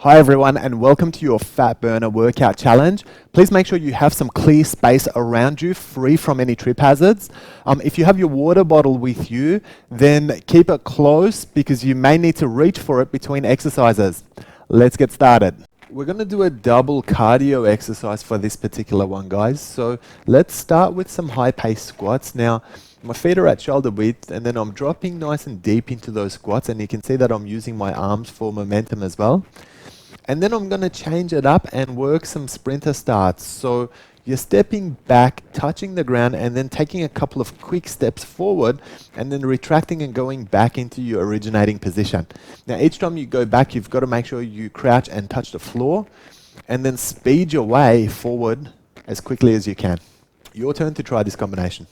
Hi everyone, and welcome to your Fat Burner Workout Challenge. Please make sure you have some clear space around you, free from any trip hazards. If you have your water bottle with you, then keep it close because you may need to reach for it between exercises. Let's get started. We're going to do a double cardio exercise for this particular one, guys. So let's start with some high-paced squats. Now, my feet are at shoulder width, and then I'm dropping nice and deep into those squats, and you can see that I'm using my arms for momentum as well. And then I'm going to change it up and work some sprinter starts. So you're stepping back, touching the ground, and then taking a couple of quick steps forward, and then retracting and going back into your originating position. Now, each time you go back, you've got to make sure you crouch and touch the floor, and then speed your way forward as quickly as you can. Your turn to try this combination.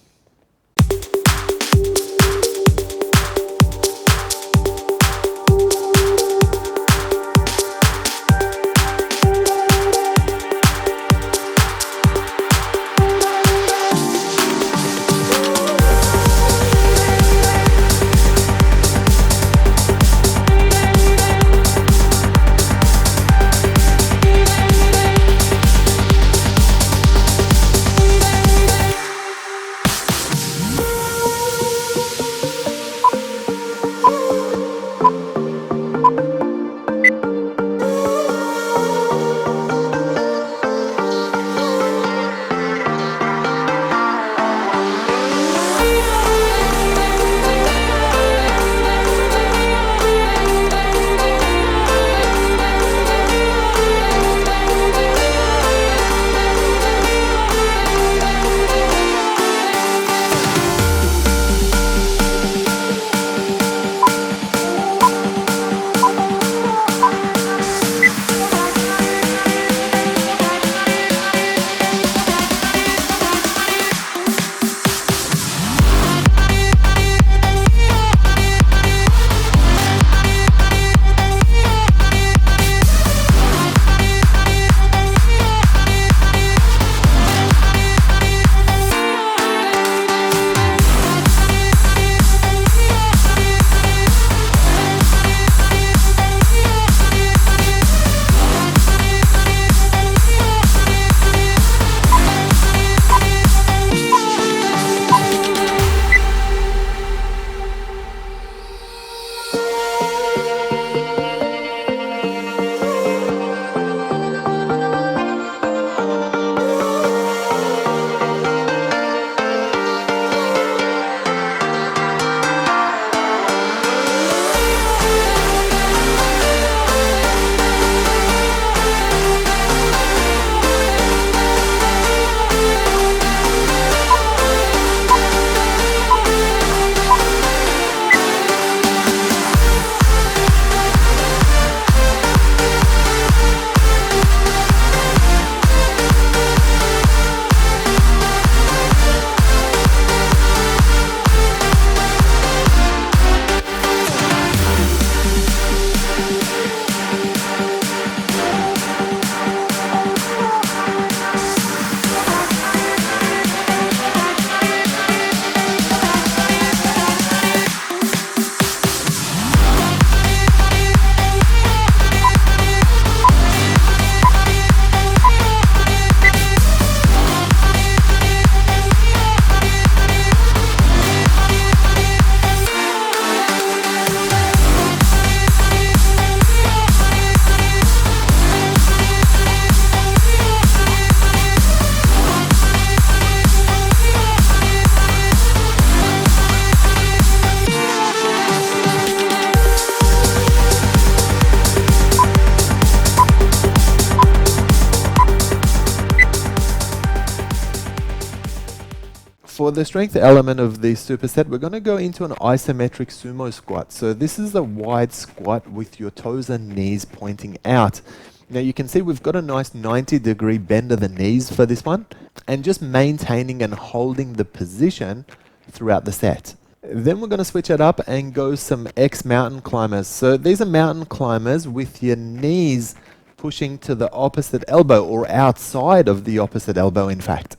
For the strength element of the superset, we're going to go into an isometric sumo squat. So this is a wide squat with your toes and knees pointing out. Now you can see we've got a nice 90-degree bend of the knees for this one, and just maintaining and holding the position throughout the set. Then we're going to switch it up and go some X mountain climbers. So these are mountain climbers with your knees pushing to the opposite elbow, or outside of the opposite elbow in fact.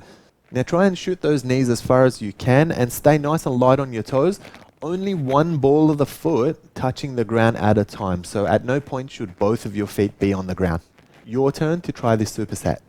Now try and shoot those knees as far as you can and stay nice and light on your toes. only one ball of the foot touching the ground at a time. So at no point should both of your feet be on the ground. Your turn to try this superset.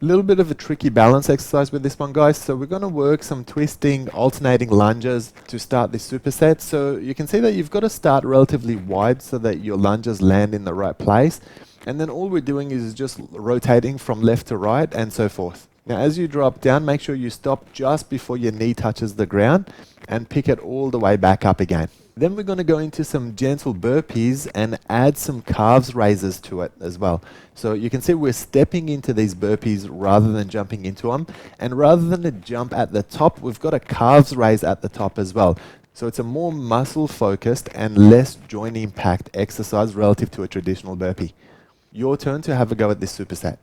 Little bit of a tricky balance exercise with this one, guys. So we're going to work some twisting, alternating lunges to start this superset. So you can see that you've got to start relatively wide so that your lunges land in the right place. And then all we're doing is just rotating from left to right and so forth. Now, as you drop down, make sure you stop just before your knee touches the ground and pick it all the way back up again. Then we're going to go into some gentle burpees and add some calves raises to it as well. So you can see we're stepping into these burpees rather than jumping into them. And rather than a jump at the top, we've got a calves raise at the top as well. So it's a more muscle focused and less joint impact exercise relative to a traditional burpee. Your turn to have a go at this superset.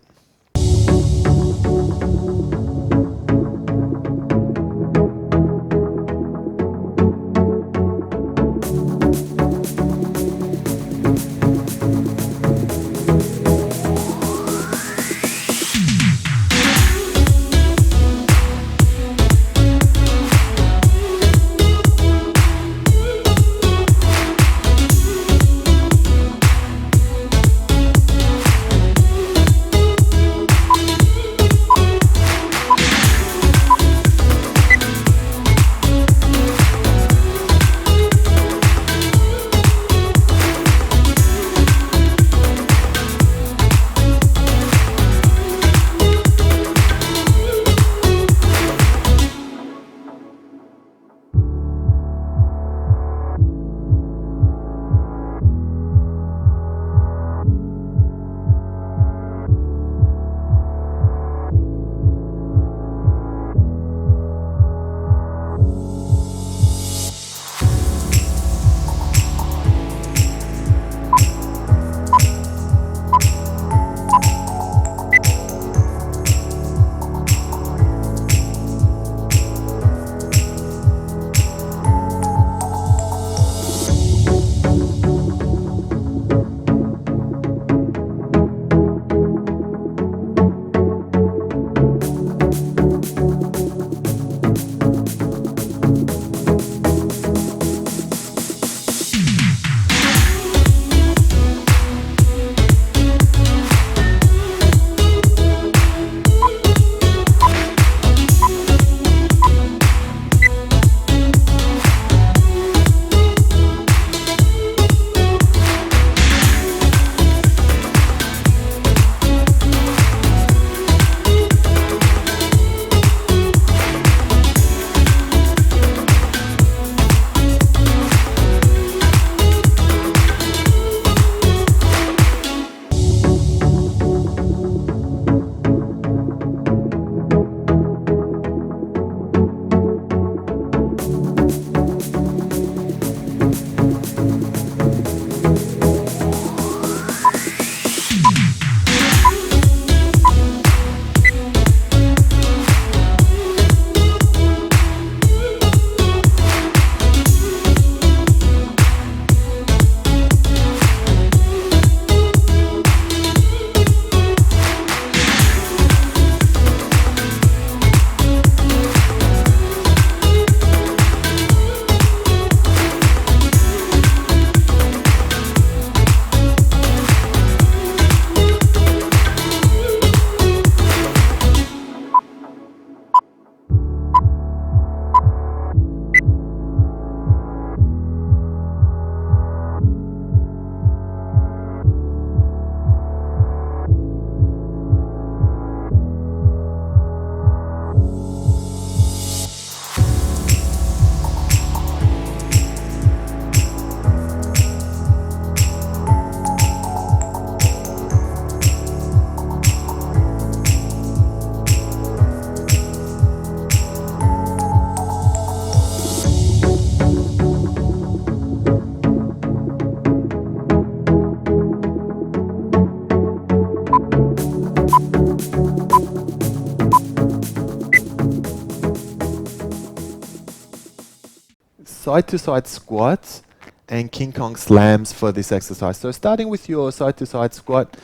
side-to-side squats and King Kong slams for this exercise. So starting with your side-to-side squat,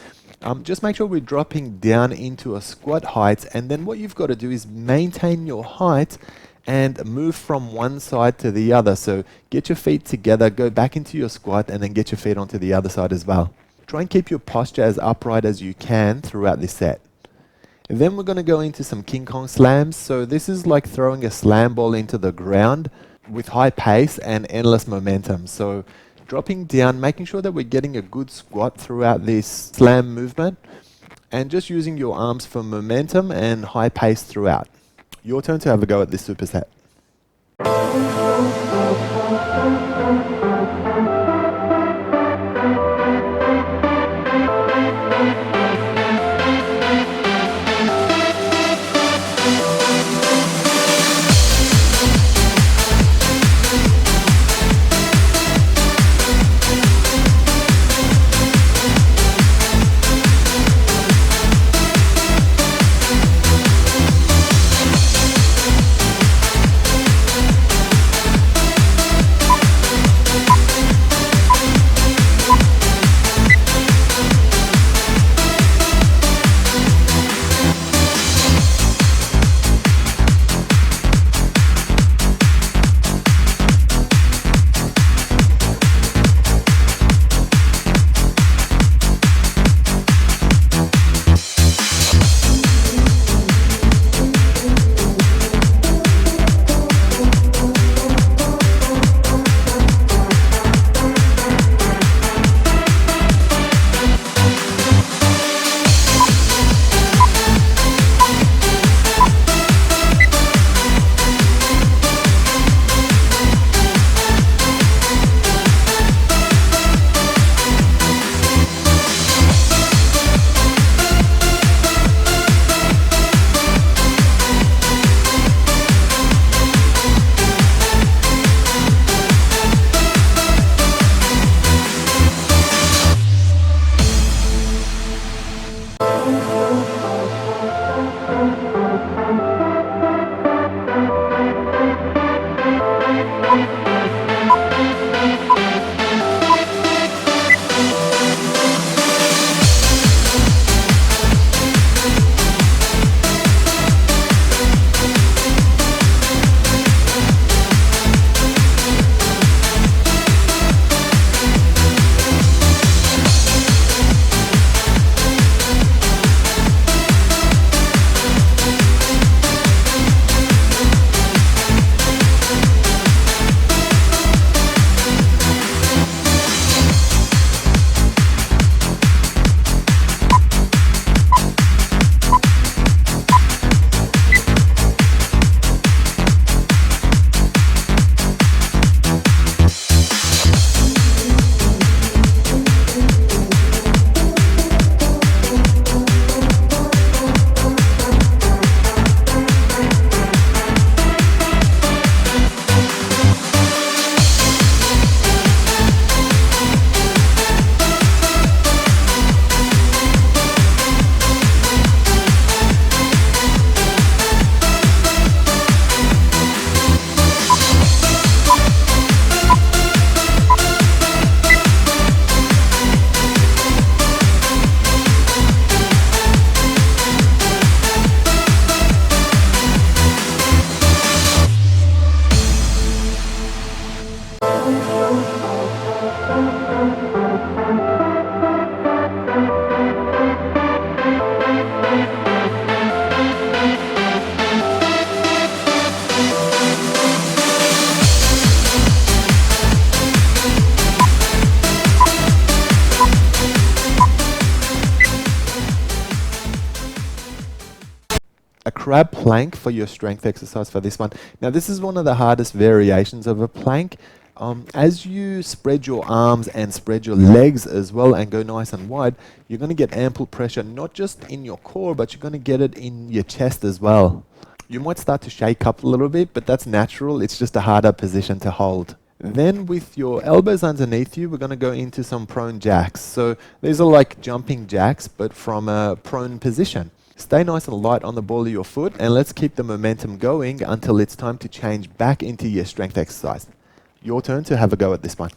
just make sure we're dropping down into a squat height, and then what you've got to do is maintain your height and move from one side to the other. So get your feet together, go back into your squat, and then get your feet onto the other side as well. Try and keep your posture as upright as you can throughout this set. And then we're going to go into some King Kong slams. So this is like throwing a slam ball into the ground with high pace and endless momentum. So dropping down, making sure that we're getting a good squat throughout this slam movement, and just using your arms for momentum and high pace throughout. Your turn to have a go at this superset. Crab plank for your strength exercise for this one. Now this is one of the hardest variations of a plank. As you spread your arms and spread your legs as well and go nice and wide, you're going to get ample pressure not just in your core, but you're going to get it in your chest as well. You might start to shake up a little bit, but that's natural. It's just a harder position to hold. Then with your elbows underneath you, we're going to go into some prone jacks. So these are like jumping jacks, but from a prone position. Stay nice and light on the ball of your foot, and let's keep the momentum going until it's time to change back into your strength exercise. Your turn to have a go at this one.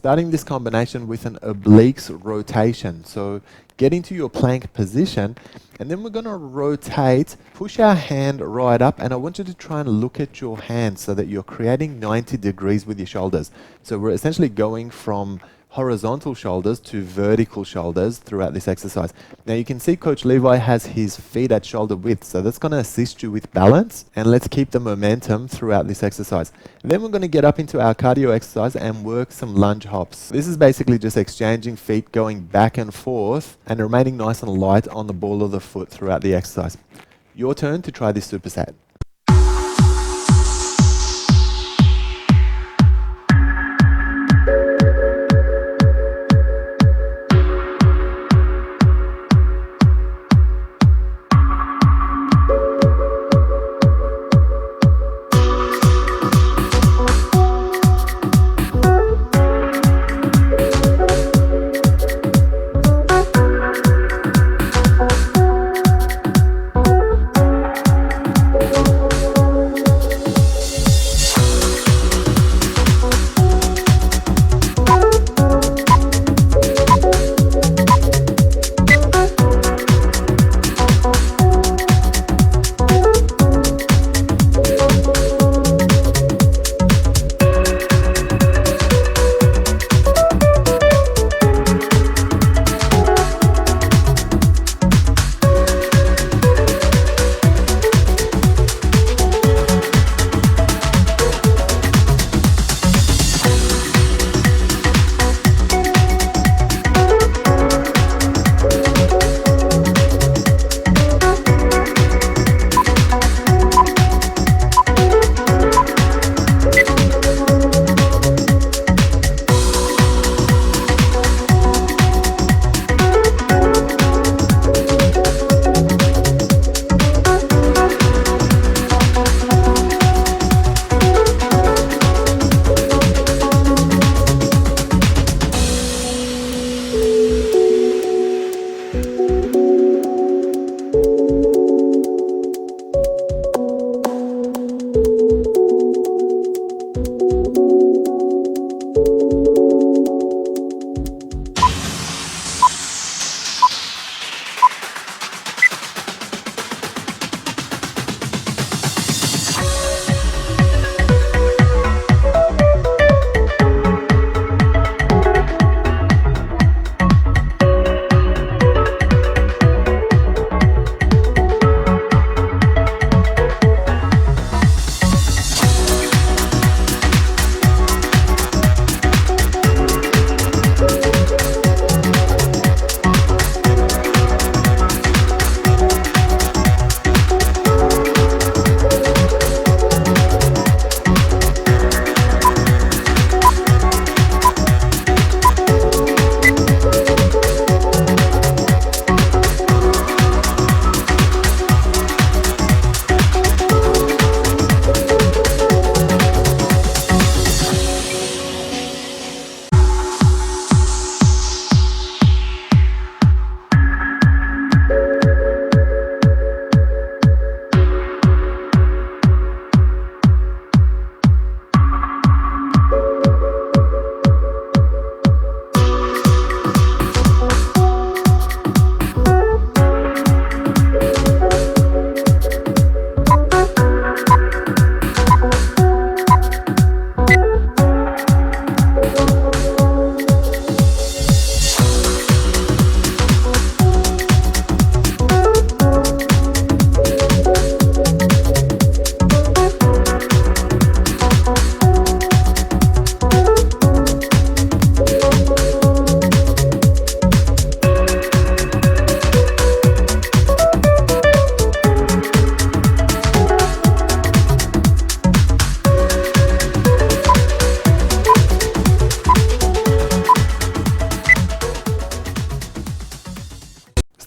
Starting this combination with an obliques rotation. So get into your plank position, and then we're going to rotate, push our hand right up, and I want you to try and look at your hand so that you're creating 90 degrees with your shoulders. So we're essentially going from horizontal shoulders to vertical shoulders throughout this exercise. Now you can see Coach Levi has his feet at shoulder width, so that's going to assist you with balance, and let's keep the momentum throughout this exercise. And then we're going to get up into our cardio exercise and work some lunge hops. This is basically just exchanging feet, going back and forth and remaining nice and light on the ball of the foot throughout the exercise. Your turn to try this superset.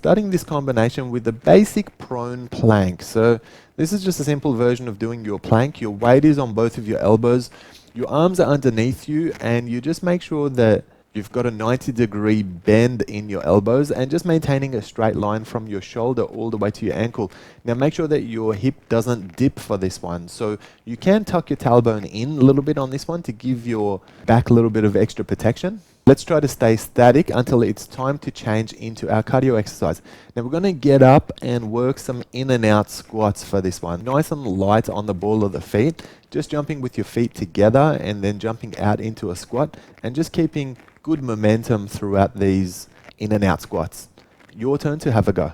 starting this combination with the basic prone plank. So this is just a simple version of doing your plank. Your weight is on both of your elbows. Your arms are underneath you, and you just make sure that you've got a 90-degree bend in your elbows and just maintaining a straight line from your shoulder all the way to your ankle. Now make sure that your hip doesn't dip for this one. So you can tuck your tailbone in a little bit on this one to give your back a little bit of extra protection. Let's try to stay static until it's time to change into our cardio exercise. Now we're going to get up and work some in and out squats for this one. Nice and light on the ball of the feet. Just jumping with your feet together and then jumping out into a squat and just keeping good momentum throughout these in and out squats. Your turn to have a go.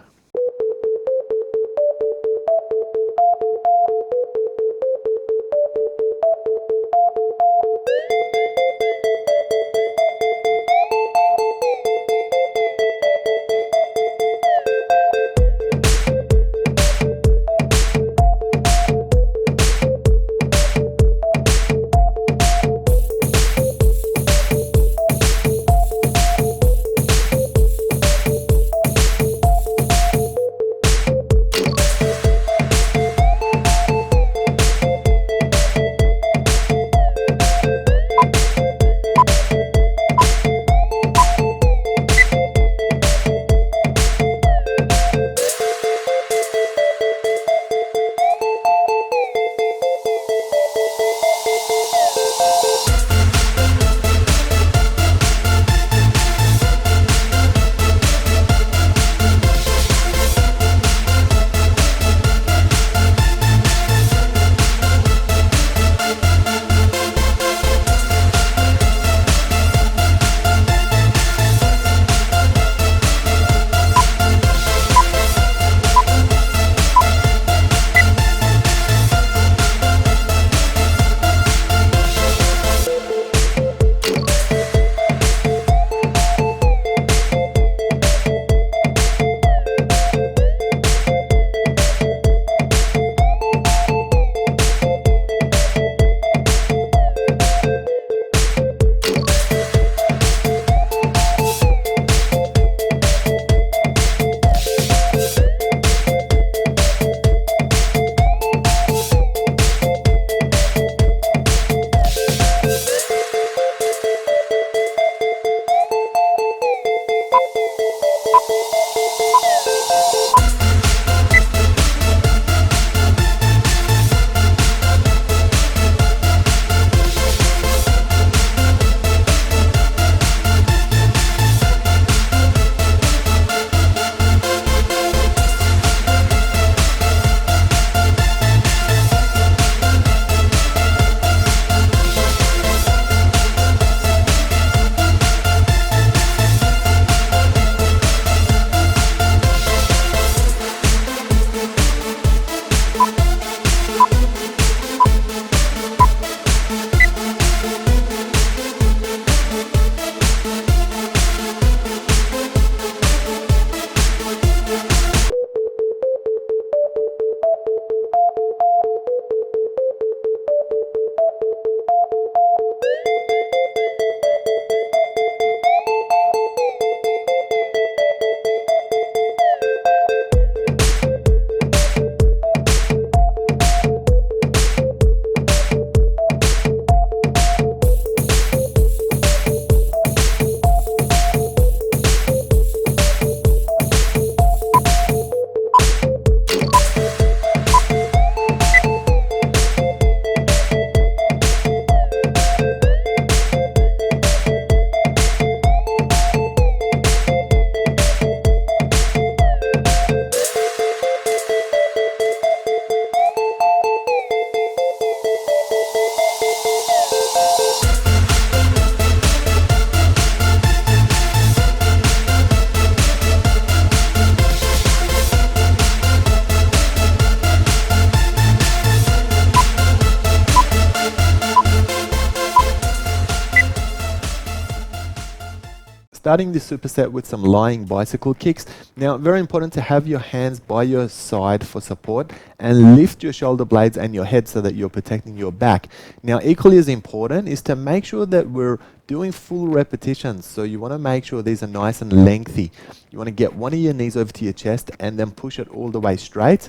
Starting this superset with some lying bicycle kicks. Now, very important to have your hands by your side for support and lift your shoulder blades and your head so that you're protecting your back. Now, equally as important is to make sure that we're doing full repetitions. So you want to make sure these are nice and lengthy. You want to get one of your knees over to your chest and then push it all the way straight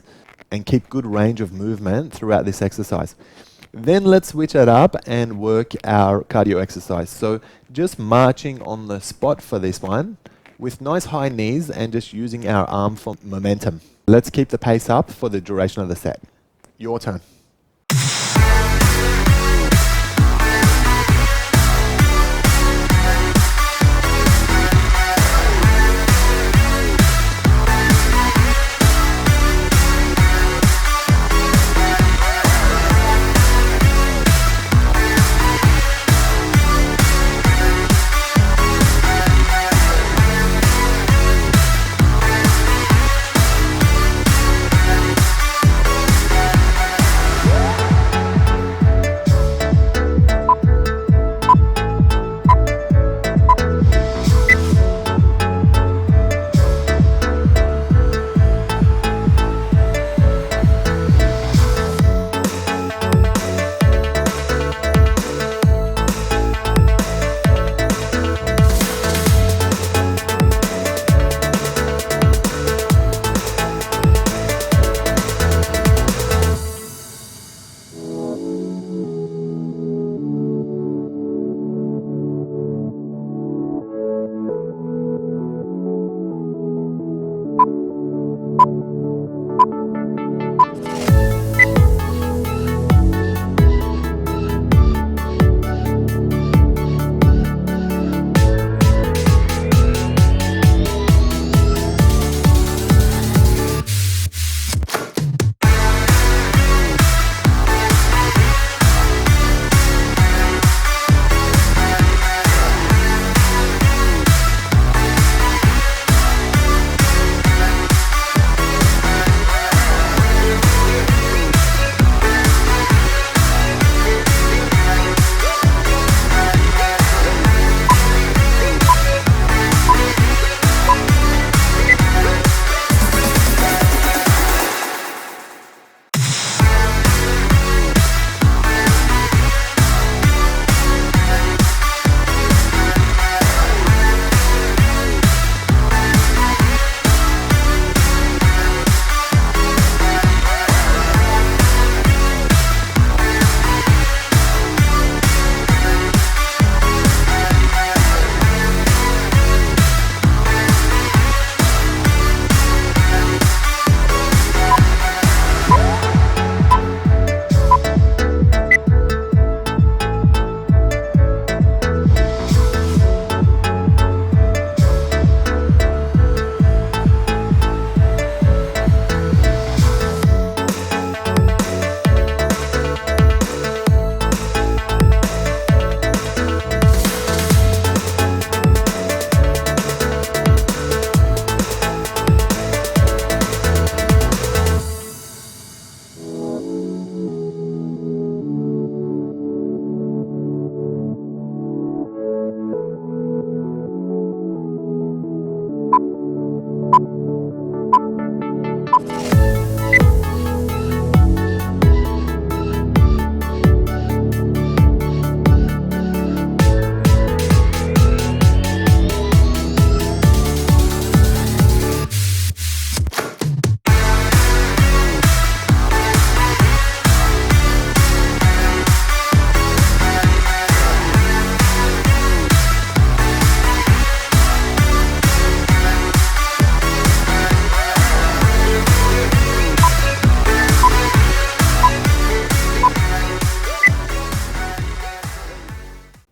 and keep good range of movement throughout this exercise. Then let's switch it up and work our cardio exercise. So just marching on the spot for this one with nice high knees and just using our arm for momentum. Let's keep the pace up for the duration of the set. Your turn.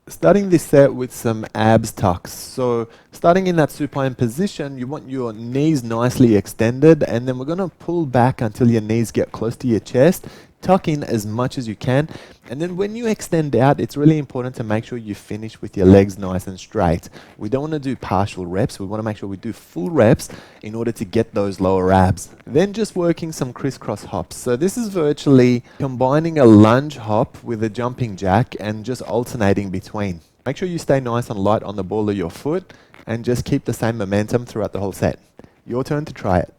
Starting this set with some abs tucks. So starting in that supine position, you want your knees nicely extended, and then we're going to pull back until your knees get close to your chest. Tuck in as much as you can, and then when you extend out, it's really important to make sure you finish with your legs nice and straight. We don't want to do partial reps, we want to make sure we do full reps in order to get those lower abs. Then just working some crisscross hops. So this is virtually combining a lunge hop with a jumping jack and just alternating between. Make sure you stay nice and light on the ball of your foot and just keep the same momentum throughout the whole set. Your turn to try it.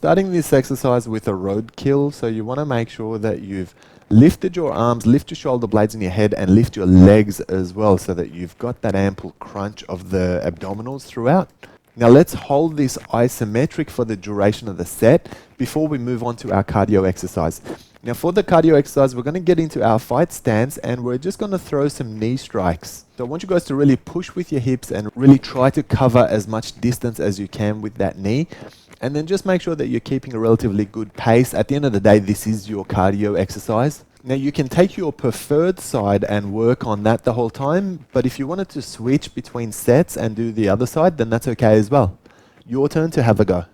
Starting this exercise with a roadkill, so you want to make sure that you've lifted your arms, lift your shoulder blades in your head, and lift your legs as well, so that you've got that ample crunch of the abdominals throughout. Now let's hold this isometric for the duration of the set before we move on to our cardio exercise. Now for the cardio exercise, we're going to get into our fight stance and we're just going to throw some knee strikes. So I want you guys to really push with your hips and really try to cover as much distance as you can with that knee. And then just make sure that you're keeping a relatively good pace. At the end of the day, this is your cardio exercise. Now you can take your preferred side and work on that the whole time, but if you wanted to switch between sets and do the other side, then that's okay as well. Your turn to have a go.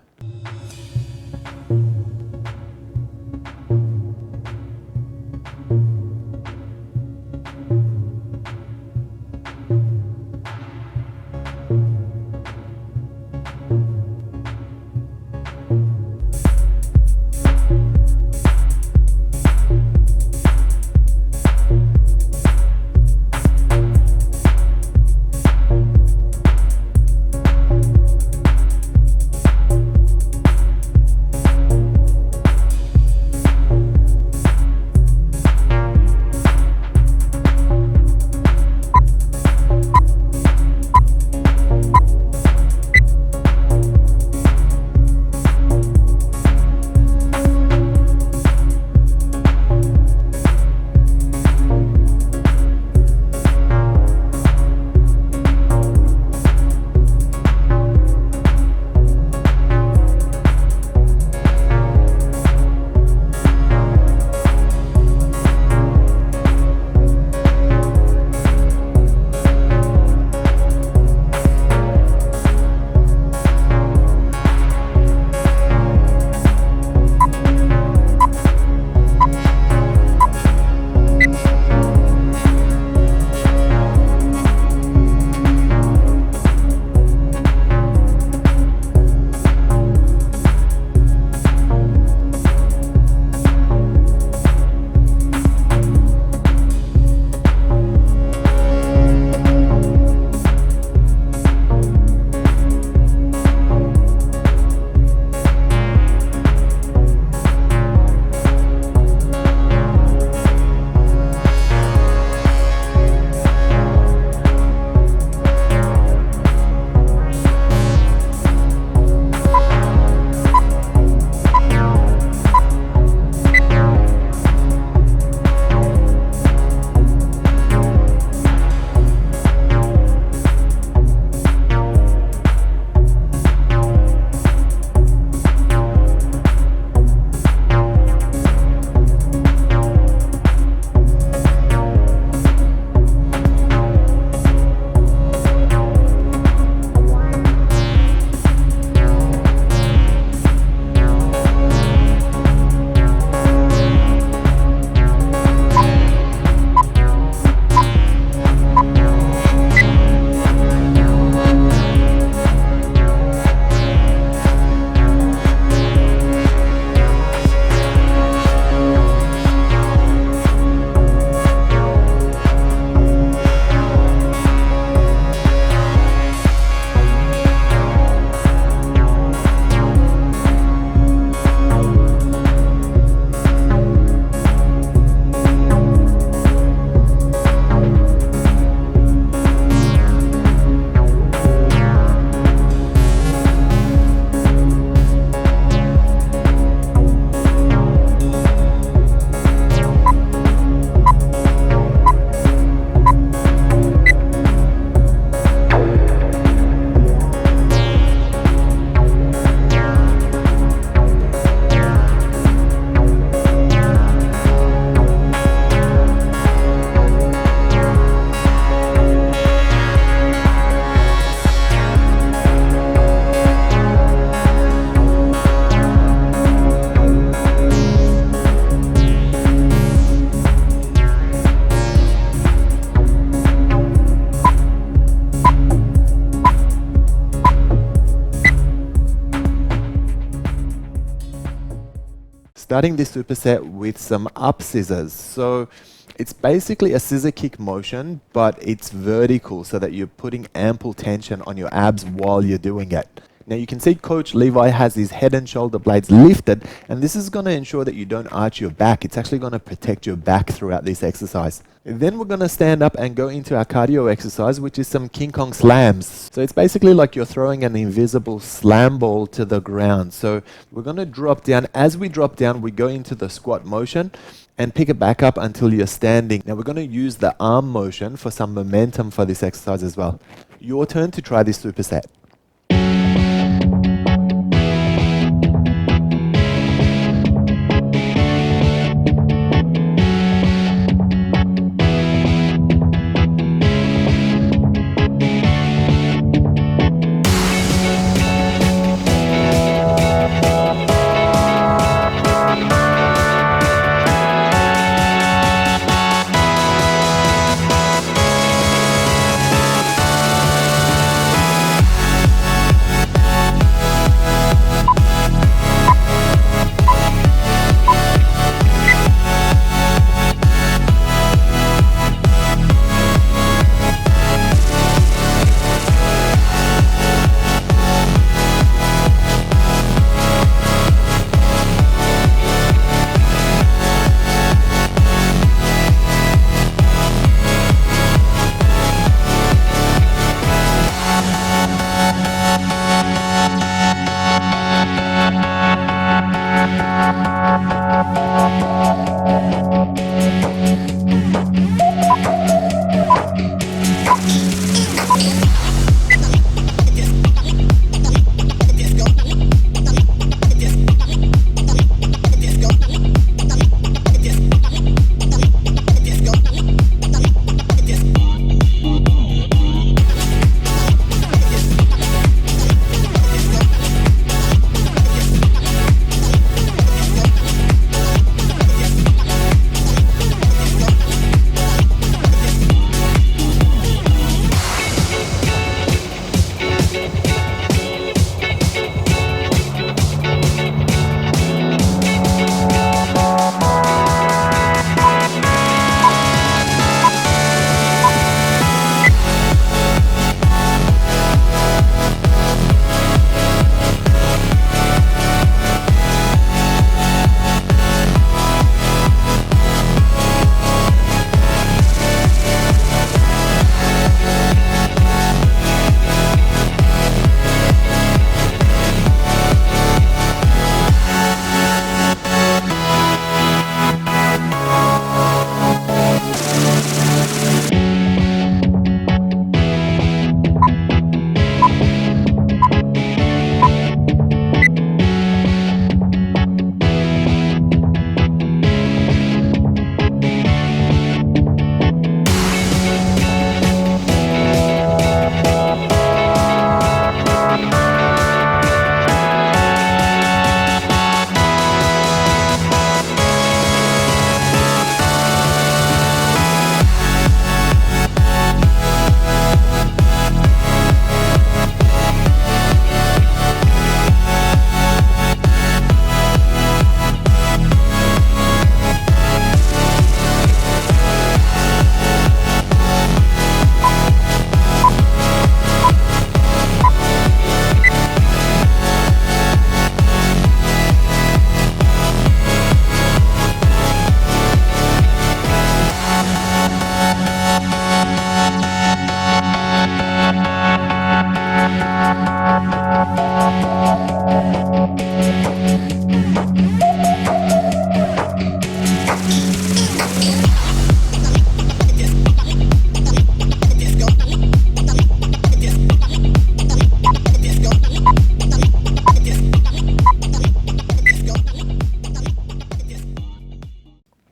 Starting this superset with some up scissors. So it's basically a scissor kick motion, but it's vertical so that you're putting ample tension on your abs while you're doing it. Now you can see Coach Levi has his head and shoulder blades lifted, and this is going to ensure that you don't arch your back. It's actually going to protect your back throughout this exercise. Then we're going to stand up and go into our cardio exercise, which is some King Kong slams. So it's basically like you're throwing an invisible slam ball to the ground. So we're going to drop down. As we drop down, we go into the squat motion and pick it back up until you're standing. Now we're going to use the arm motion for some momentum for this exercise as well. Your turn to try this superset.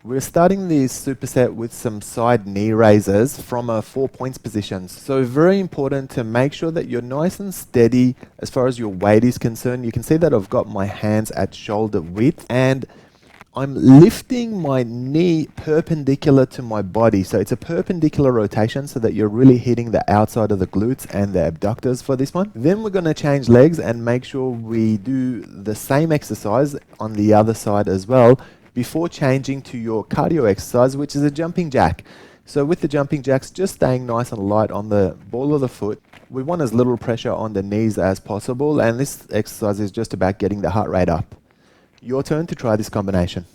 We're starting this superset with some side knee raises from a 4 points position. So very important to make sure that you're nice and steady as far as your weight is concerned. You can see that I've got my hands at shoulder width and I'm lifting my knee perpendicular to my body. So it's a perpendicular rotation so that you're really hitting the outside of the glutes and the abductors for this one. Then we're going to change legs and make sure we do the same exercise on the other side as well, before changing to your cardio exercise, which is a jumping jack. So with the jumping jacks, just staying nice and light on the ball of the foot. We want as little pressure on the knees as possible, and this exercise is just about getting the heart rate up. Your turn to try this combination.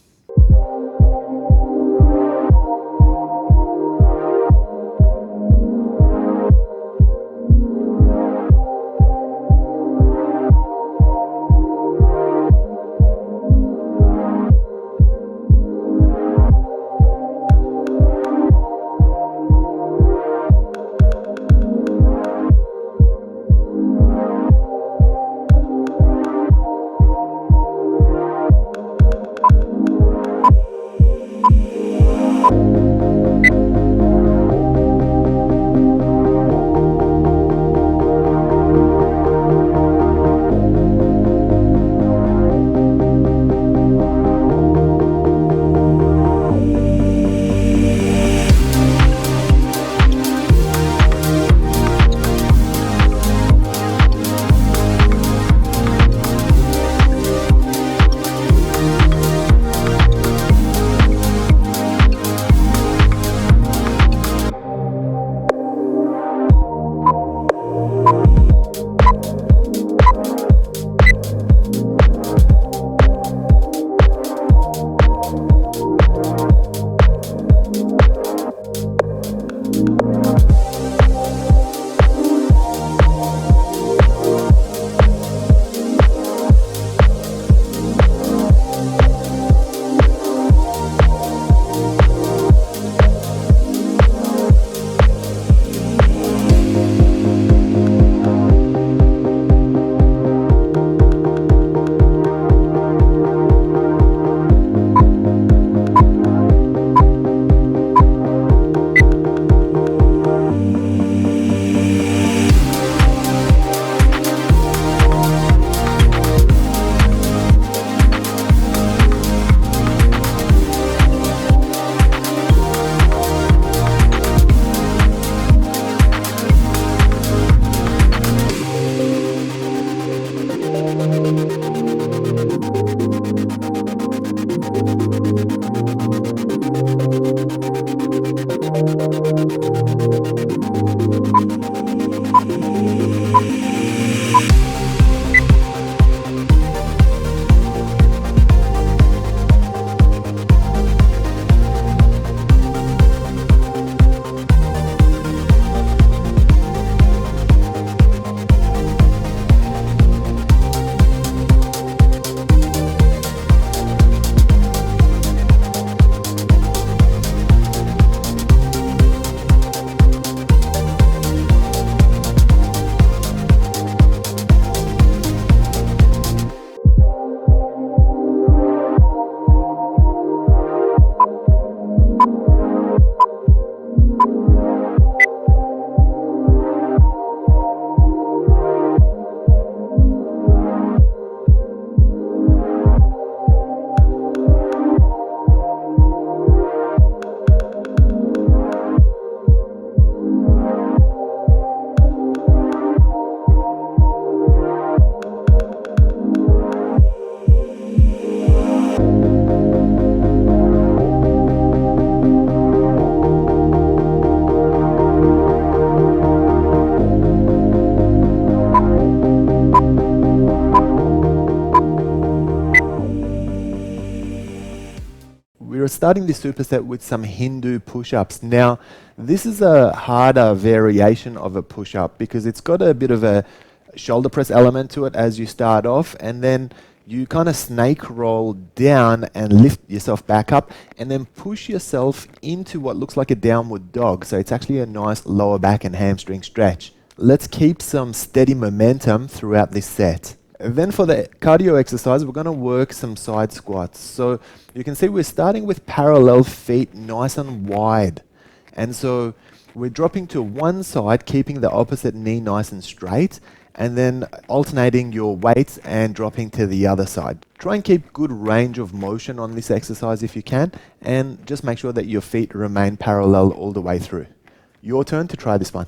We're starting this superset with some Hindu push-ups. Now, this is a harder variation of a push-up because it's got a bit of a shoulder press element to it as you start off, and then you kind of snake roll down and lift yourself back up and then push yourself into what looks like a downward dog. So it's actually a nice lower back and hamstring stretch. Let's keep some steady momentum throughout this set. Then for the cardio exercise, we're going to work some side squats. So you can see we're starting with parallel feet nice and wide. And so we're dropping to one side, keeping the opposite knee nice and straight, and then alternating your weights and dropping to the other side. Try and keep good range of motion on this exercise if you can, and just make sure that your feet remain parallel all the way through. Your turn to try this one.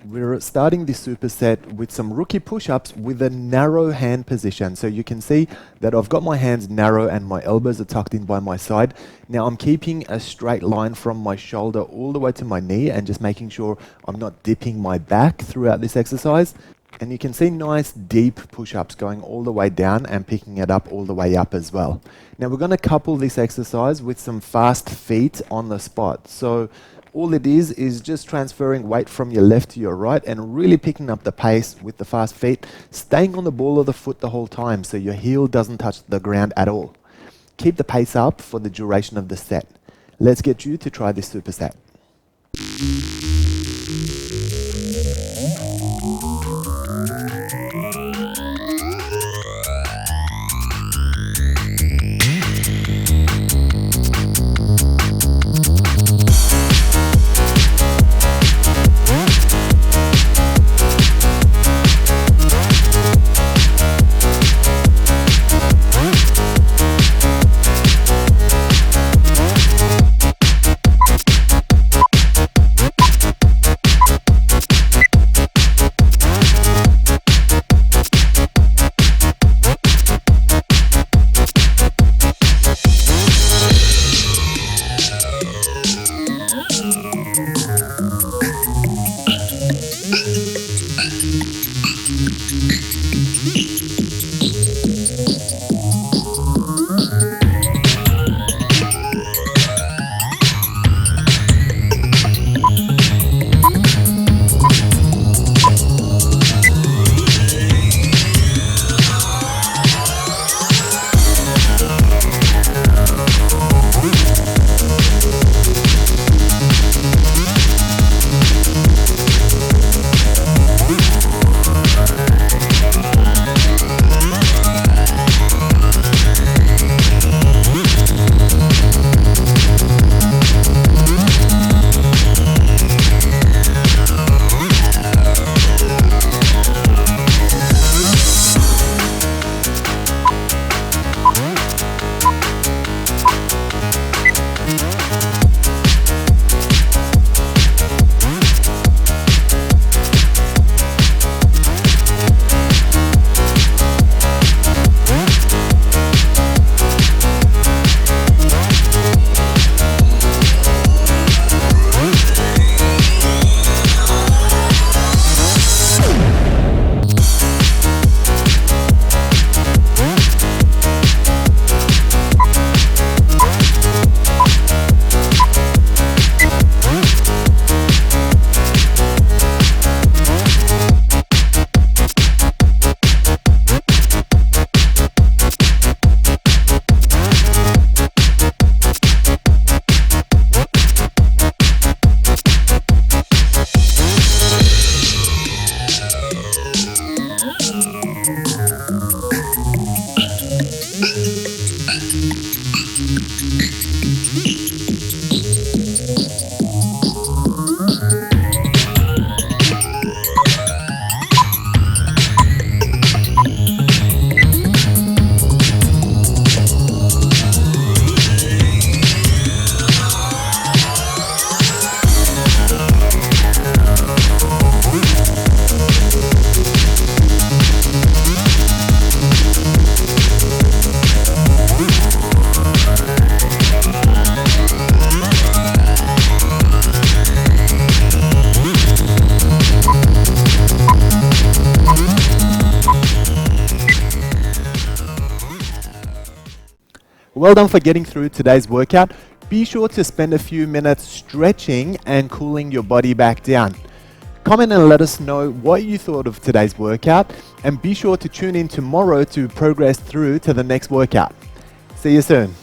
We're starting this superset with some rookie push-ups with a narrow hand position. So you can see that I've got my hands narrow and my elbows are tucked in by my side. Now I'm keeping a straight line from my shoulder all the way to my knee and just making sure I'm not dipping my back throughout this exercise. And you can see nice deep push-ups going all the way down and picking it up all the way up as well. Now we're going to couple this exercise with some fast feet on the spot. So all it is just transferring weight from your left to your right and really picking up the pace with the fast feet, staying on the ball of the foot the whole time so your heel doesn't touch the ground at all. Keep the pace up for the duration of the set. Let's get you to try this superset. Well done for getting through today's workout. Be sure to spend a few minutes stretching and cooling your body back down. Comment and let us know what you thought of today's workout, and be sure to tune in tomorrow to progress through to the next workout. See you soon.